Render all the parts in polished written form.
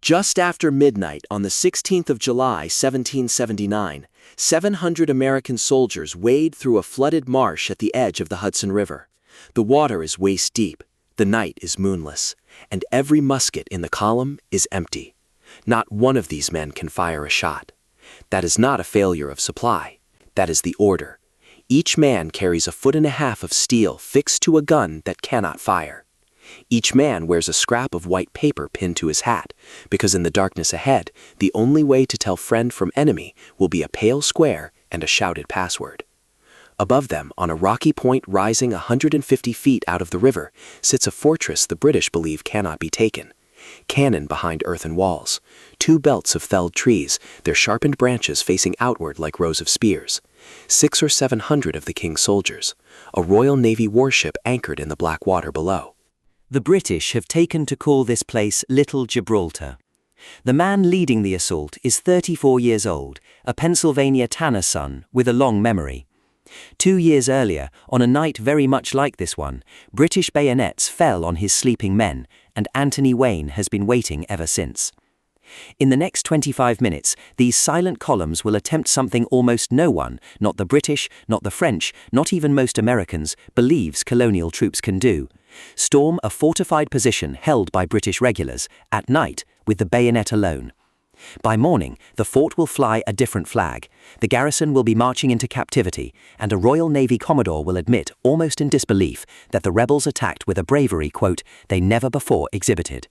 Just after midnight on the 16th of July, 1779, 700 American soldiers wade through a flooded marsh at the edge of the Hudson River. The water is waist deep, the night is moonless, and every musket in the column is empty. Not one of these men can fire a shot. That is not a failure of supply. That is the order. Each man carries 1.5 feet of steel fixed to a gun that cannot fire. Each man wears a scrap of white paper pinned to his hat, because in the darkness ahead, the only way to tell friend from enemy will be a pale square and a shouted password. Above them, on a rocky point rising 150 feet out of the river, sits a fortress the British believe cannot be taken. Cannon behind earthen walls, 2 belts of felled trees, their sharpened branches facing outward like rows of spears, 600 or 700 of the king's soldiers, a Royal Navy warship anchored in the black water below. The British have taken to call this place Little Gibraltar. The man leading the assault is 34 years old, a Pennsylvania tanner's son with a long memory. 2 years earlier, on a night very much like this one, British bayonets fell on his sleeping men, and Anthony Wayne has been waiting ever since. In the next 25 minutes, these silent columns will attempt something almost no one, not the British, not the French, not even most Americans, believes colonial troops can do: storm a fortified position held by British regulars, at night, with the bayonet alone. By morning, the fort will fly a different flag, the garrison will be marching into captivity, and a Royal Navy commodore will admit, almost in disbelief, that the rebels attacked with a bravery, quote, they never before exhibited.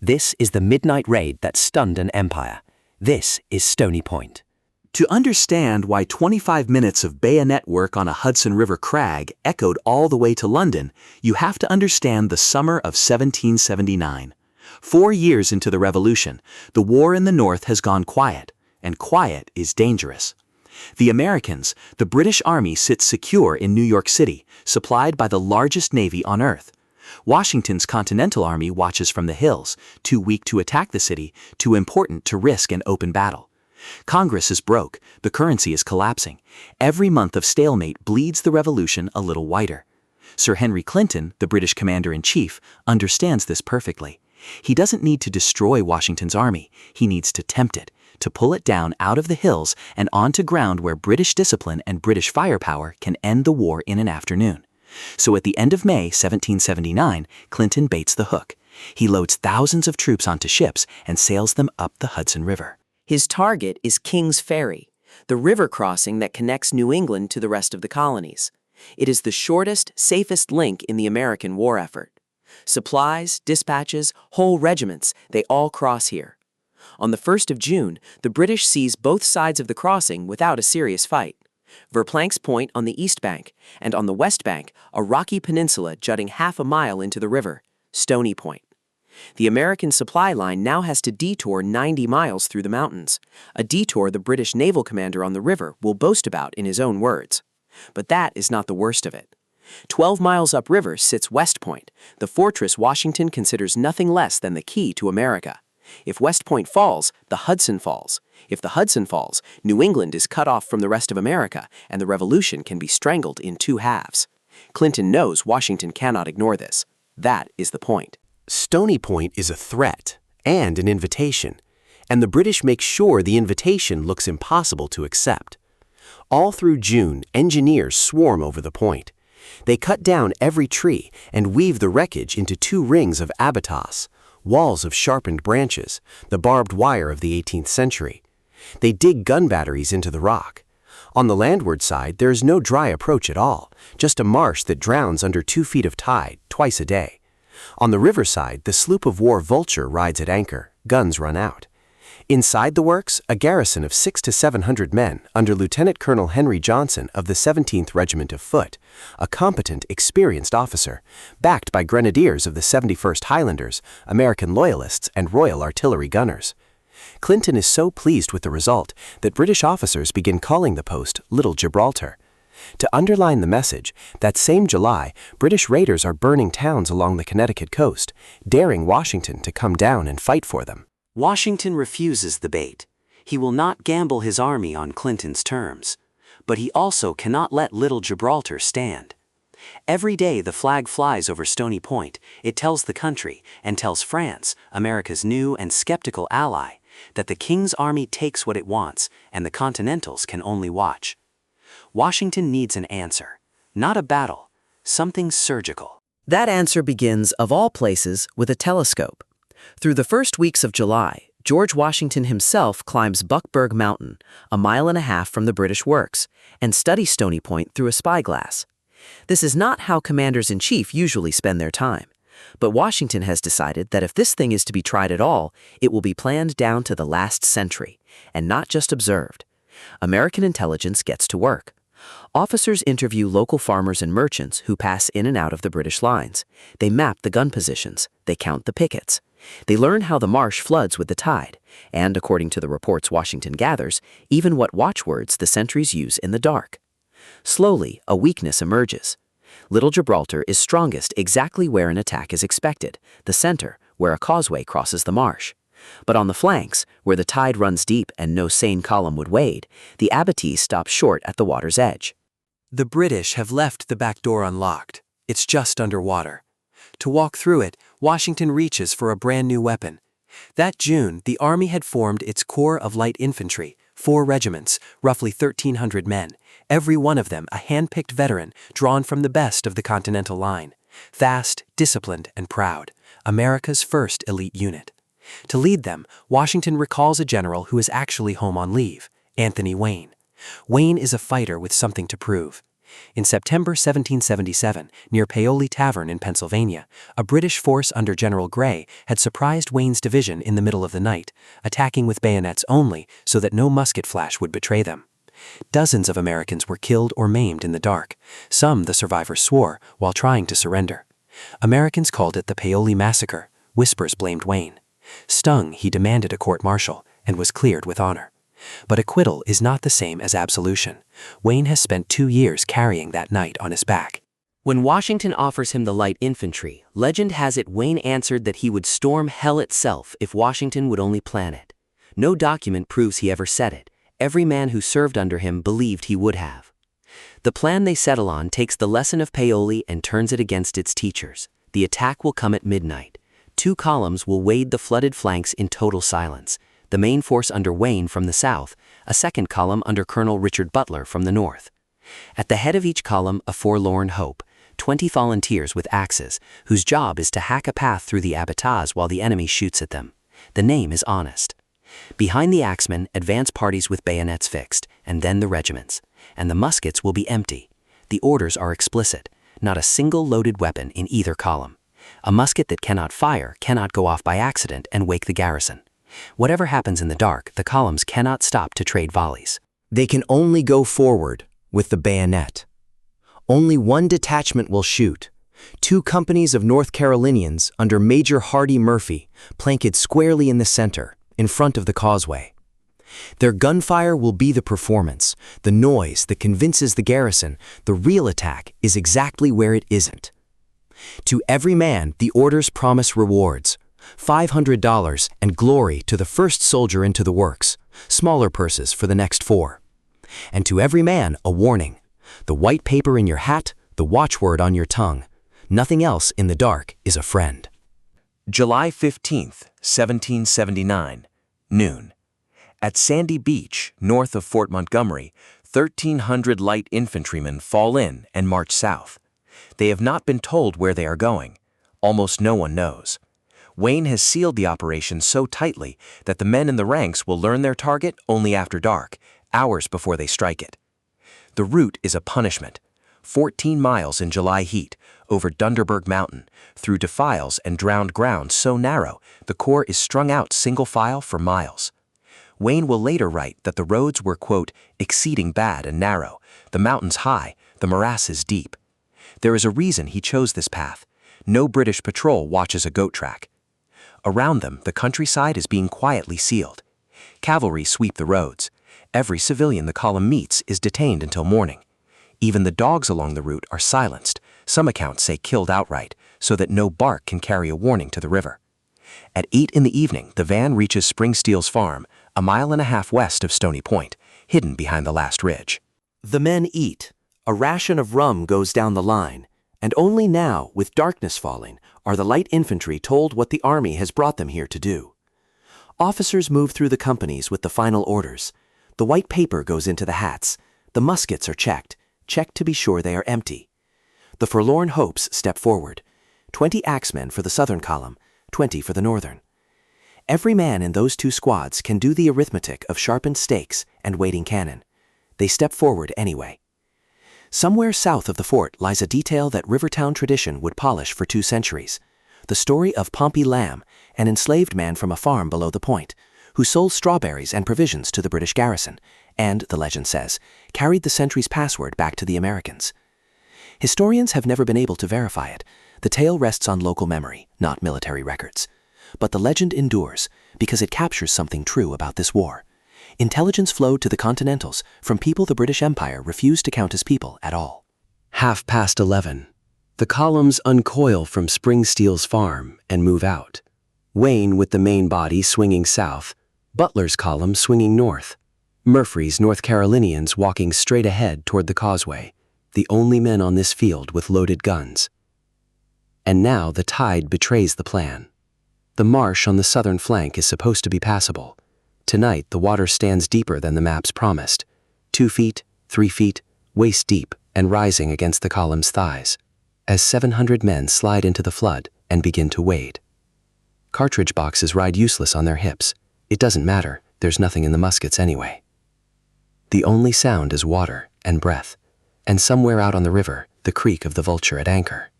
This is the midnight raid that stunned an empire. This is Stony Point. To understand why 25 minutes of bayonet work on a Hudson River crag echoed all the way to London, you have to understand the summer of 1779. 4 years into the Revolution, the war in the North has gone quiet, and quiet is dangerous. The Americans, the British Army, sits secure in New York City, supplied by the largest navy on earth. Washington's Continental Army watches from the hills, too weak to attack the city, too important to risk an open battle. Congress is broke, the currency is collapsing. Every month of stalemate bleeds the revolution a little whiter. Sir Henry Clinton, the British commander-in-chief, understands this perfectly. He doesn't need to destroy Washington's army, he needs to tempt it, to pull it down out of the hills and onto ground where British discipline and British firepower can end the war in an afternoon. So at the end of May 1779, Clinton baits the hook. He loads thousands of troops onto ships and sails them up the Hudson River. His target is King's Ferry, the river crossing that connects New England to the rest of the colonies. It is the shortest, safest link in the American war effort. Supplies, dispatches, whole regiments, they all cross here. On the 1st of June, the British seize both sides of the crossing without a serious fight. Verplancks Point on the east bank, and on the west bank, a rocky peninsula jutting half a mile into the river, Stony Point. The American supply line now has to detour 90 miles through the mountains, a detour the British naval commander on the river will boast about in his own words. But that is not the worst of it. 12 miles upriver sits West Point, the fortress Washington considers nothing less than the key to America. If West Point falls, the Hudson falls. If the Hudson falls, New England is cut off from the rest of America, and the revolution can be strangled in 2 halves. Clinton knows Washington cannot ignore this. That is the point. Stony Point is a threat and an invitation, and the British make sure the invitation looks impossible to accept. All through June, engineers swarm over the point. They cut down every tree and weave the wreckage into 2 rings of abatis, walls of sharpened branches, the barbed wire of the 18th century. They dig gun batteries into the rock. On the landward side, there is no dry approach at all, just a marsh that drowns under 2 feet of tide twice a day. On the riverside, the sloop of war Vulture rides at anchor, guns run out. Inside the works, a garrison of 600 to 700 men under Lieutenant Colonel Henry Johnson of the 17th Regiment of Foot, a competent, experienced officer, backed by grenadiers of the 71st Highlanders, American Loyalists, and Royal Artillery gunners. Clinton is so pleased with the result that British officers begin calling the post Little Gibraltar. To underline the message, that same July, British raiders are burning towns along the Connecticut coast, daring Washington to come down and fight for them. Washington refuses the bait. He will not gamble his army on Clinton's terms. But he also cannot let Little Gibraltar stand. Every day the flag flies over Stony Point. It tells the country, and tells France, America's new and skeptical ally, that the King's army takes what it wants, and the Continentals can only watch. Washington needs an answer. Not a battle, something surgical. That answer begins, of all places, with a telescope. Through the first weeks of July, George Washington himself climbs Buckberg Mountain, a mile and a half from the British works, and studies Stony Point through a spyglass. This is not how commanders-in-chief usually spend their time. But Washington has decided that if this thing is to be tried at all, it will be planned down to the last century, and not just observed. American intelligence gets to work. Officers interview local farmers and merchants who pass in and out of the British lines. They map the gun positions. They count the pickets. They learn how the marsh floods with the tide, and according to the reports Washington gathers, even what watchwords the sentries use in the dark. Slowly, a weakness emerges. Little Gibraltar is strongest exactly where an attack is expected, the center, where a causeway crosses the marsh. But on the flanks, where the tide runs deep and no sane column would wade, the abattis stop short at the water's edge. The British have left the back door unlocked. It's just underwater. To walk through it, Washington reaches for a brand new weapon. That June, the Army had formed its Corps of Light Infantry, 4 regiments, roughly 1,300 men, every one of them a hand-picked veteran drawn from the best of the Continental line. Fast, disciplined, and proud, America's first elite unit. To lead them, Washington recalls a general who is actually home on leave, Anthony Wayne. Wayne is a fighter with something to prove. In September 1777, near Paoli Tavern in Pennsylvania, a British force under General Gray had surprised Wayne's division in the middle of the night, attacking with bayonets only so that no musket flash would betray them. Dozens of Americans were killed or maimed in the dark. Some, the survivors swore, while trying to surrender. Americans called it the Paoli Massacre. Whispers blamed Wayne. Stung, he demanded a court-martial and was cleared with honor. But acquittal is not the same as absolution. Wayne has spent 2 years carrying that night on his back. When Washington offers him the light infantry, legend has it Wayne answered that he would storm hell itself if Washington would only plan it. No document proves he ever said it. Every man who served under him believed he would have. The plan they settle on takes the lesson of Paoli and turns it against its teachers. The attack will come at midnight. 2 columns will wade the flooded flanks in total silence. The main force under Wayne from the south, a second column under Colonel Richard Butler from the north. At the head of each column, a forlorn hope, 20 volunteers with axes, whose job is to hack a path through the abattis while the enemy shoots at them. The name is honest. Behind the axemen, advance parties with bayonets fixed, and then the regiments. And the muskets will be empty. The orders are explicit. Not a single loaded weapon in either column. A musket that cannot fire cannot go off by accident and wake the garrison. Whatever happens in the dark, the columns cannot stop to trade volleys. They can only go forward with the bayonet. Only 1 detachment will shoot. 2 companies of North Carolinians under Major Hardy Murphy, planked squarely in the center, in front of the causeway. Their gunfire will be the performance, the noise that convinces the garrison the real attack is exactly where it isn't. To every man, the orders promise rewards. $500 and glory to the first soldier into the works, smaller purses for the next 4. And to every man, a warning. The white paper in your hat, the watchword on your tongue. Nothing else in the dark is a friend. July 15th, 1779, noon. At Sandy Beach, north of Fort Montgomery, 1,300 light infantrymen fall in and march south. They have not been told where they are going. Almost no one knows. Wayne has sealed the operation so tightly that the men in the ranks will learn their target only after dark, hours before they strike it. The route is a punishment. 14 miles in July heat, over Dunderberg Mountain, through defiles and drowned ground so narrow the corps is strung out single file for miles. Wayne will later write that the roads were, quote, exceeding bad and narrow, the mountains high, the morasses deep. There is a reason he chose this path. No British patrol watches a goat track. Around them, the countryside is being quietly sealed. Cavalry sweep the roads. Every civilian the column meets is detained until morning. Even the dogs along the route are silenced, some accounts say killed outright, so that no bark can carry a warning to the river. At 8 in the evening, the van reaches Springsteel's farm, a mile and a half west of Stony Point, hidden behind the last ridge. The men eat. A ration of rum goes down the line. And only now, with darkness falling, are the light infantry told what the army has brought them here to do. Officers move through the companies with the final orders. The white paper goes into the hats. The muskets are checked to be sure they are empty. The forlorn hopes step forward. 20 axemen for the southern column, 20 for the northern. Every man in those two squads can do the arithmetic of sharpened stakes and waiting cannon. They step forward anyway. Somewhere south of the fort lies a detail that Rivertown tradition would polish for 2 centuries. The story of Pompey Lamb, an enslaved man from a farm below the point, who sold strawberries and provisions to the British garrison, and, the legend says, carried the sentry's password back to the Americans. Historians have never been able to verify it. The tale rests on local memory, not military records. But the legend endures because it captures something true about this war. Intelligence flowed to the Continentals from people the British Empire refused to count as people at all. 11:30. The columns uncoil from Spring Steel's farm and move out. Wayne with the main body swinging south, Butler's column swinging north, Murphy's North Carolinians walking straight ahead toward the causeway, the only men on this field with loaded guns. And now the tide betrays the plan. The marsh on the southern flank is supposed to be passable. Tonight the water stands deeper than the maps promised, 2 feet, 3 feet, waist deep and rising against the column's thighs, as 700 men slide into the flood and begin to wade. Cartridge boxes ride useless on their hips. It doesn't matter, there's nothing in the muskets anyway. The only sound is water and breath, and somewhere out on the river, the creak of the Vulture at anchor.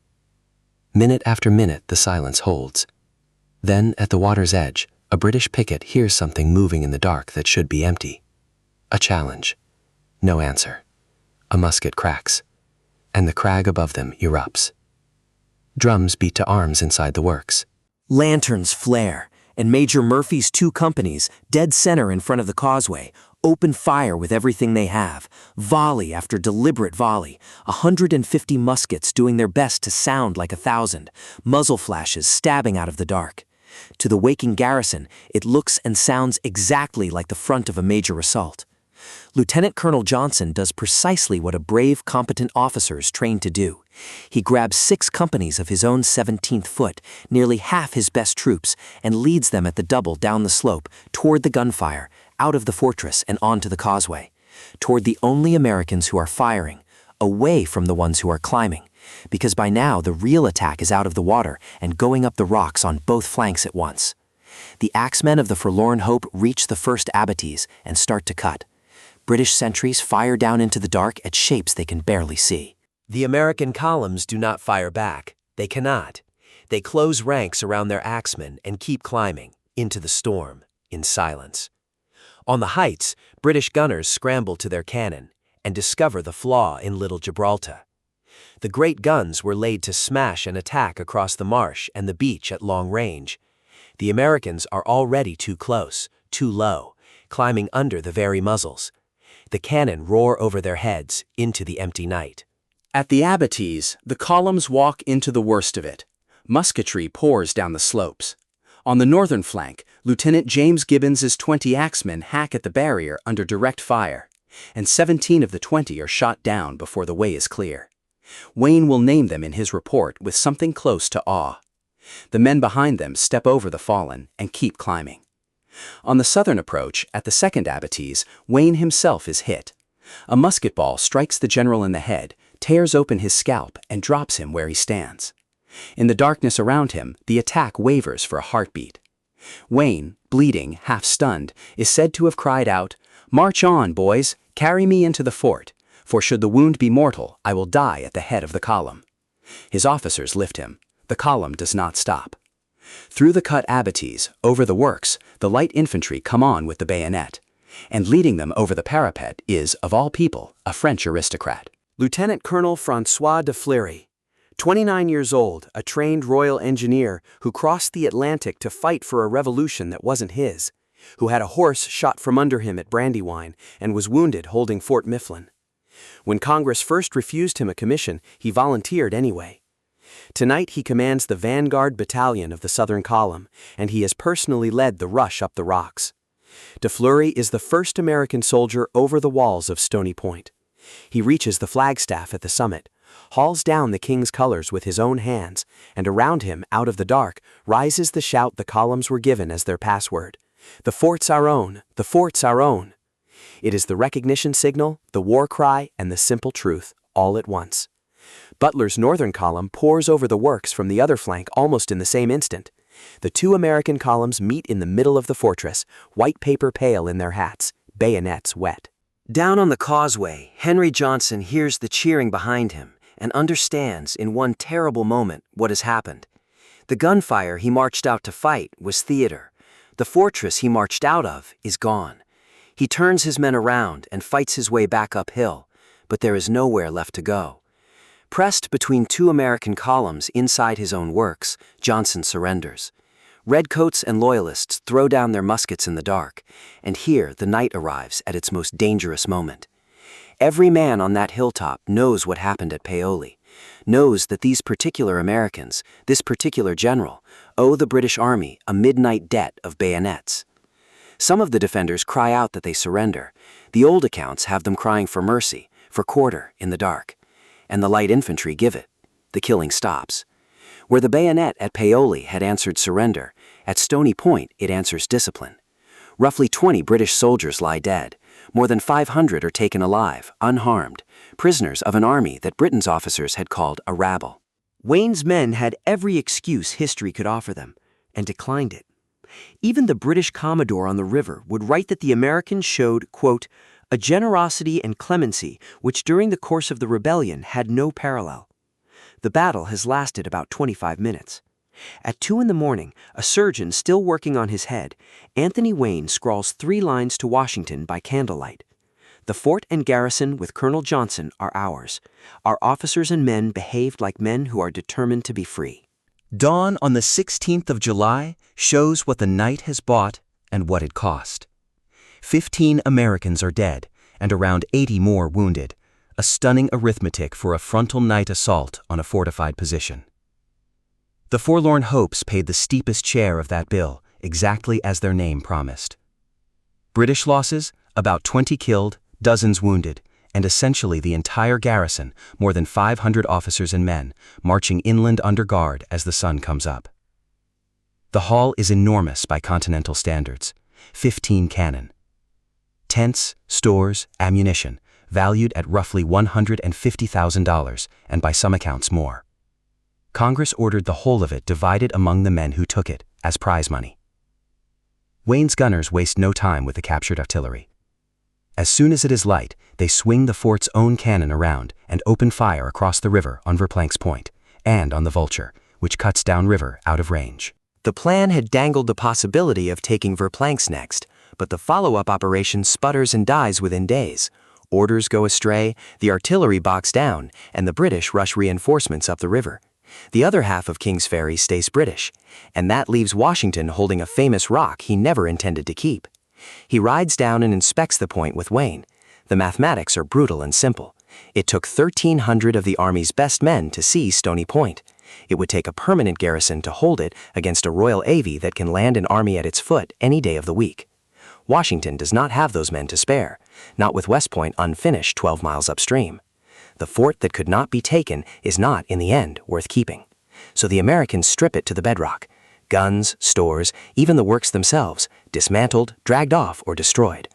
Minute after minute the silence holds. Then, at the water's edge, a British picket hears something moving in the dark that should be empty. A challenge. No answer. A musket cracks, and the crag above them erupts. Drums beat to arms inside the works. Lanterns flare, and Major Murphy's 2 companies, dead center in front of the causeway, open fire with everything they have, volley after deliberate volley, 150 muskets doing their best to sound like 1,000, muzzle flashes stabbing out of the dark. To the waking garrison, it looks and sounds exactly like the front of a major assault. Lieutenant Colonel Johnson does precisely what a brave, competent officer is trained to do. He grabs 6 companies of his own 17th Foot, nearly half his best troops, and leads them at the double down the slope, toward the gunfire, out of the fortress and onto the causeway, toward the only Americans who are firing, away from the ones who are climbing, because by now the real attack is out of the water and going up the rocks on both flanks at once. The axemen of the Forlorn Hope reach the first abatis and start to cut. British sentries fire down into the dark at shapes they can barely see. The American columns do not fire back. They cannot. They close ranks around their axemen and keep climbing, into the storm, in silence. On the heights, British gunners scramble to their cannon and discover the flaw in Little Gibraltar. The great guns were laid to smash an attack across the marsh and the beach at long range. The Americans are already too close, too low, climbing under the very muzzles. The cannon roar over their heads into the empty night. At the abatis, the columns walk into the worst of it. Musketry pours down the slopes. On the northern flank, Lieutenant James Gibbons's 20 axemen hack at the barrier under direct fire, and 17 of the 20 are shot down before the way is clear. Wayne will name them in his report with something close to awe. The men behind them step over the fallen and keep climbing. On the southern approach, at the second abatis, Wayne himself is hit. A musket ball strikes the general in the head, tears open his scalp, and drops him where he stands. In the darkness around him, the attack wavers for a heartbeat. Wayne, bleeding, half-stunned, is said to have cried out, "March on, boys, carry me into the fort, for should the wound be mortal, I will die at the head of the column." His officers lift him. The column does not stop. Through the cut abatis, over the works, the light infantry come on with the bayonet, and leading them over the parapet is, of all people, a French aristocrat. Lieutenant Colonel François de Fleury, 29 years old, a trained Royal Engineer who crossed the Atlantic to fight for a revolution that wasn't his, who had a horse shot from under him at Brandywine and was wounded holding Fort Mifflin. When Congress first refused him a commission, he volunteered anyway. Tonight he commands the Vanguard Battalion of the Southern Column, and he has personally led the rush up the rocks. De Fleury is the first American soldier over the walls of Stony Point. He reaches the flagstaff at the summit, hauls down the king's colors with his own hands, and around him, out of the dark, rises the shout the columns were given as their password. "The fort's our own! The fort's our own!" It is the recognition signal, the war cry, and the simple truth, all at once. Butler's northern column pours over the works from the other flank almost in the same instant. The two American columns meet in the middle of the fortress, white paper pale in their hats, bayonets wet. Down on the causeway, Henry Johnson hears the cheering behind him and understands in one terrible moment what has happened. The gunfire he marched out to fight was theater. The fortress he marched out of is gone. He turns his men around and fights his way back uphill, but there is nowhere left to go. Pressed between two American columns inside his own works, Johnson surrenders. Redcoats and Loyalists throw down their muskets in the dark, and here the night arrives at its most dangerous moment. Every man on that hilltop knows what happened at Paoli, knows that these particular Americans, this particular general, owe the British Army a midnight debt of bayonets. Some of the defenders cry out that they surrender. The old accounts have them crying for mercy, for quarter in the dark. And the light infantry give it. The killing stops. Where the bayonet at Paoli had answered surrender, at Stony Point it answers discipline. Roughly 20 British soldiers lie dead. More than 500 are taken alive, unharmed, prisoners of an army that Britain's officers had called a rabble. Wayne's men had every excuse history could offer them, and declined it. Even the British commodore on the river would write that the Americans showed, quote, a generosity and clemency which during the course of the rebellion had no parallel. The battle has lasted about 25 minutes. At 2 a.m, a surgeon still working on his head, Anthony Wayne scrawls 3 lines to Washington by candlelight. The fort and garrison with Colonel Johnson are ours. Our officers and men behaved like men who are determined to be free. Dawn on the 16th of July shows what the night has bought and what it cost. 15 Americans are dead and around 80 more wounded, a stunning arithmetic for a frontal night assault on a fortified position. The forlorn hopes paid the steepest share of that bill, exactly as their name promised. British losses, about 20 killed, dozens wounded, and essentially the entire garrison, more than 500 officers and men, marching inland under guard as the sun comes up. The haul is enormous by Continental standards, 15 cannon. Tents, stores, ammunition, valued at roughly $150,000, and by some accounts more. Congress ordered the whole of it divided among the men who took it, as prize money. Wayne's gunners waste no time with the captured artillery. As soon as it is light, they swing the fort's own cannon around and open fire across the river on Verplank's Point, and on the Vulture, which cuts downriver out of range. The plan had dangled the possibility of taking Verplank's next, but the follow-up operation sputters and dies within days. Orders go astray, the artillery bogs down, and the British rush reinforcements up the river. The other half of King's Ferry stays British, and that leaves Washington holding a famous rock he never intended to keep. He rides down and inspects the point with Wayne. The mathematics are brutal and simple. It took 1,300 of the Army's best men to seize Stony Point. It would take a permanent garrison to hold it against a Royal Navy that can land an army at its foot any day of the week. Washington does not have those men to spare, not with West Point unfinished 12 miles upstream. The fort that could not be taken is not, in the end, worth keeping. So the Americans strip it to the bedrock. Guns, stores, even the works themselves, dismantled, dragged off, or destroyed.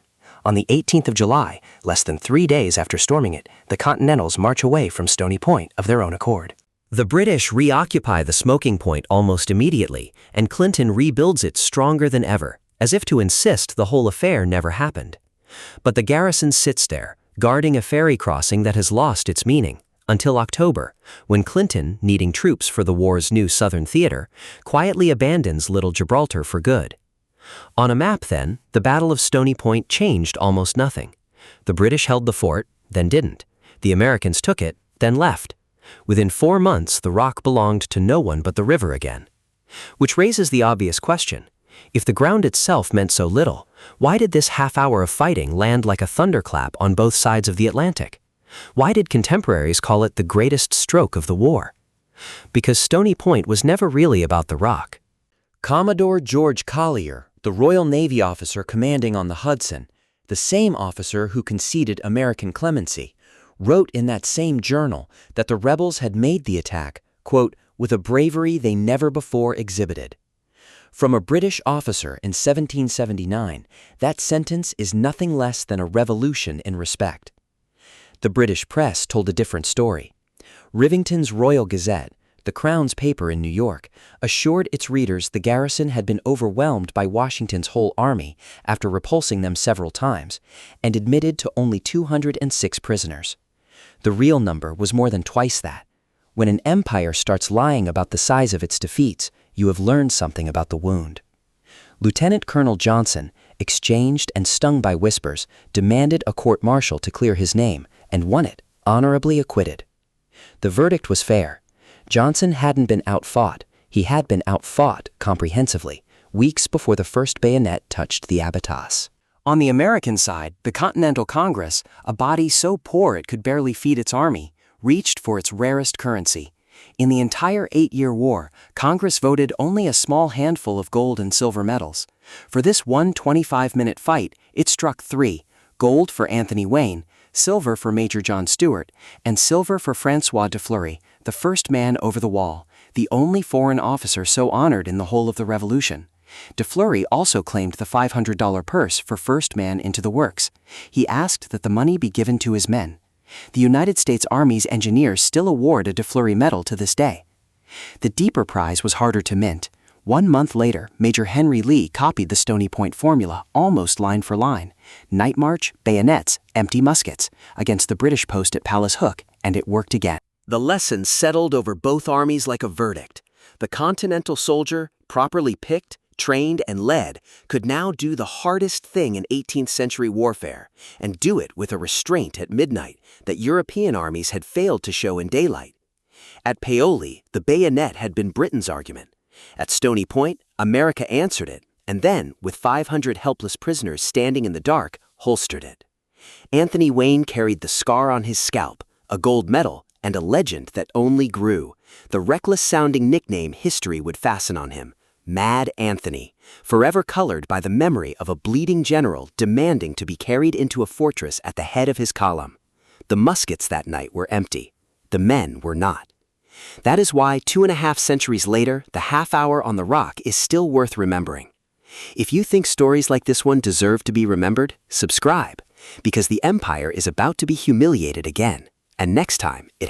On the 18th of July, less than 3 days after storming it, the Continentals march away from Stony Point of their own accord. The British reoccupy the smoking point almost immediately, and Clinton rebuilds it stronger than ever, as if to insist the whole affair never happened. But the garrison sits there, guarding a ferry crossing that has lost its meaning, until October, when Clinton, needing troops for the war's new southern theater, quietly abandons Little Gibraltar for good. On a map then, the Battle of Stony Point changed almost nothing. The British held the fort, then didn't. The Americans took it, then left. Within 4 months, the rock belonged to no one but the river again. Which raises the obvious question. If the ground itself meant so little, why did this half hour of fighting land like a thunderclap on both sides of the Atlantic? Why did contemporaries call it the greatest stroke of the war? Because Stony Point was never really about the rock. Commodore George Collier, the Royal Navy officer commanding on the Hudson, the same officer who conceded American clemency, wrote in that same journal that the rebels had made the attack, quote, with a bravery they never before exhibited. From a British officer in 1779, that sentence is nothing less than a revolution in respect. The British press told a different story. Rivington's Royal Gazette, the Crown's paper in New York, assured its readers the garrison had been overwhelmed by Washington's whole army after repulsing them several times, and admitted to only 206 prisoners. The real number was more than twice that. When an empire starts lying about the size of its defeats, you have learned something about the wound. Lieutenant Colonel Johnson, exchanged and stung by whispers, demanded a court-martial to clear his name, and won it, honorably acquitted. The verdict was fair. Johnson hadn't been outfought, he had been outfought comprehensively, weeks before the first bayonet touched the abatis. On the American side, the Continental Congress, a body so poor it could barely feed its army, reached for its rarest currency. In the entire 8-year war, Congress voted only a small handful of gold and silver medals. For this one 25-minute fight, it struck 3: gold for Anthony Wayne, silver for Major John Stewart, and silver for Francois de Fleury, the first man over the wall, the only foreign officer so honored in the whole of the Revolution. De Fleury also claimed the $500 purse for first man into the works. He asked that the money be given to his men. The United States Army's engineers still award a de Fleury medal to this day. The deeper prize was harder to mint. 1 month later, Major Henry Lee copied the Stony Point formula almost line for line. Night march, bayonets, empty muskets, against the British post at Palace Hook, and it worked again. The lesson settled over both armies like a verdict. The Continental soldier, properly picked, trained, and led, could now do the hardest thing in 18th century warfare, and do it with a restraint at midnight that European armies had failed to show in daylight. At Paoli, the bayonet had been Britain's argument. At Stony Point, America answered it, and then, with 500 helpless prisoners standing in the dark, holstered it. Anthony Wayne carried the scar on his scalp, a gold medal, and a legend that only grew, the reckless-sounding nickname history would fasten on him, Mad Anthony, forever colored by the memory of a bleeding general demanding to be carried into a fortress at the head of his column. The muskets that night were empty. The men were not. That is why 2.5 centuries later, the half hour on the rock is still worth remembering. If you think stories like this one deserve to be remembered, subscribe, because the empire is about to be humiliated again, and next time it